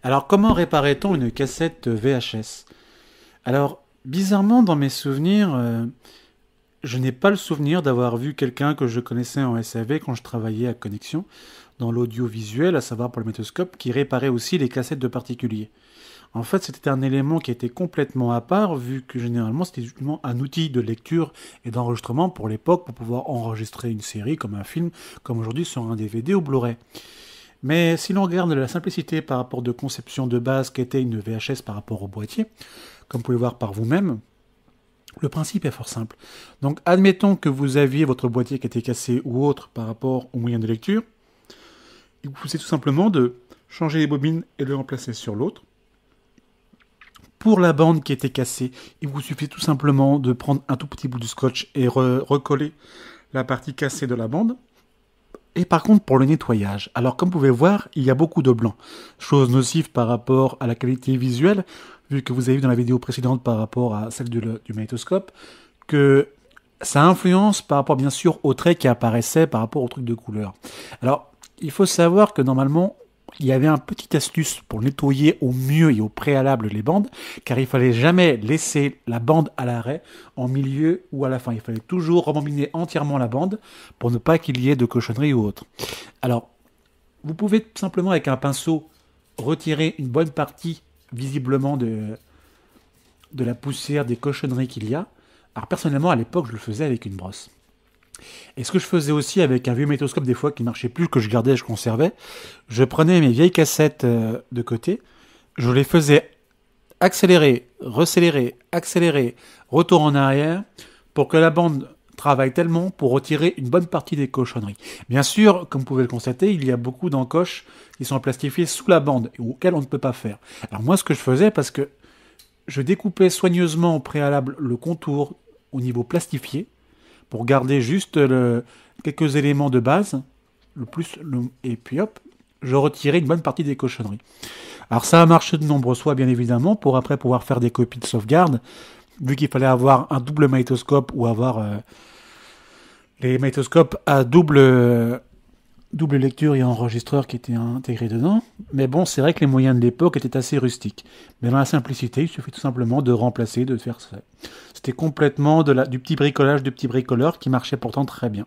Alors, comment réparait-on une cassette VHS? Alors, bizarrement, dans mes souvenirs, je n'ai pas le souvenir d'avoir vu quelqu'un que je connaissais en SAV quand je travaillais à Connexion, dans l'audiovisuel, à savoir pour le métoscope, qui réparait aussi les cassettes de particuliers. En fait, c'était un élément qui était complètement à part, vu que généralement c'était justement un outil de lecture et d'enregistrement pour l'époque, pour pouvoir enregistrer une série comme un film, comme aujourd'hui sur un DVD ou Blu-ray. Mais si l'on regarde la simplicité par rapport de conception de base qu'était une VHS par rapport au boîtier, comme vous pouvez voir par vous-même, le principe est fort simple. Donc admettons que vous aviez votre boîtier qui était cassé ou autre par rapport au moyen de lecture, il vous suffit tout simplement de changer les bobines et de le remplacer sur l'autre. Pour la bande qui était cassée, il vous suffit tout simplement de prendre un tout petit bout de scotch et recoller la partie cassée de la bande. Et par contre, pour le nettoyage, alors comme vous pouvez voir, il y a beaucoup de blanc. Chose nocive par rapport à la qualité visuelle, vu que vous avez vu dans la vidéo précédente par rapport à celle du magnétoscope, que ça influence par rapport bien sûr aux traits qui apparaissaient par rapport au truc de couleur. Alors, il faut savoir que normalement, il y avait un petit astuce pour nettoyer au mieux et au préalable les bandes, car il fallait jamais laisser la bande à l'arrêt, en milieu ou à la fin. Il fallait toujours rembobiner entièrement la bande pour ne pas qu'il y ait de cochonneries ou autre. Alors, vous pouvez tout simplement avec un pinceau retirer une bonne partie visiblement de la poussière, des cochonneries qu'il y a. Alors personnellement, à l'époque, je le faisais avec une brosse. Et ce que je faisais aussi avec un vieux magnétoscope des fois qui marchait plus, que je gardais et je conservais, je prenais mes vieilles cassettes de côté, je les faisais accélérer, recélérer, accélérer, retour en arrière, pour que la bande travaille tellement pour retirer une bonne partie des cochonneries. Bien sûr, comme vous pouvez le constater, il y a beaucoup d'encoches qui sont plastifiées sous la bande, auxquelles on ne peut pas faire. Alors moi, ce que je faisais, parce que je découpais soigneusement au préalable le contour au niveau plastifié, pour garder juste quelques éléments de base, et puis hop, je retirais une bonne partie des cochonneries. Alors ça a marché de nombreuses fois, bien évidemment, pour après pouvoir faire des copies de sauvegarde, vu qu'il fallait avoir un double magnétoscope ou avoir les magnétoscopes à double lecture et enregistreur qui étaient intégrés dedans. Mais bon, c'est vrai que les moyens de l'époque étaient assez rustiques. Mais dans la simplicité, il suffit tout simplement de remplacer, de faire ça. C'était complètement du petit bricolage, du petit bricoleur qui marchait pourtant très bien.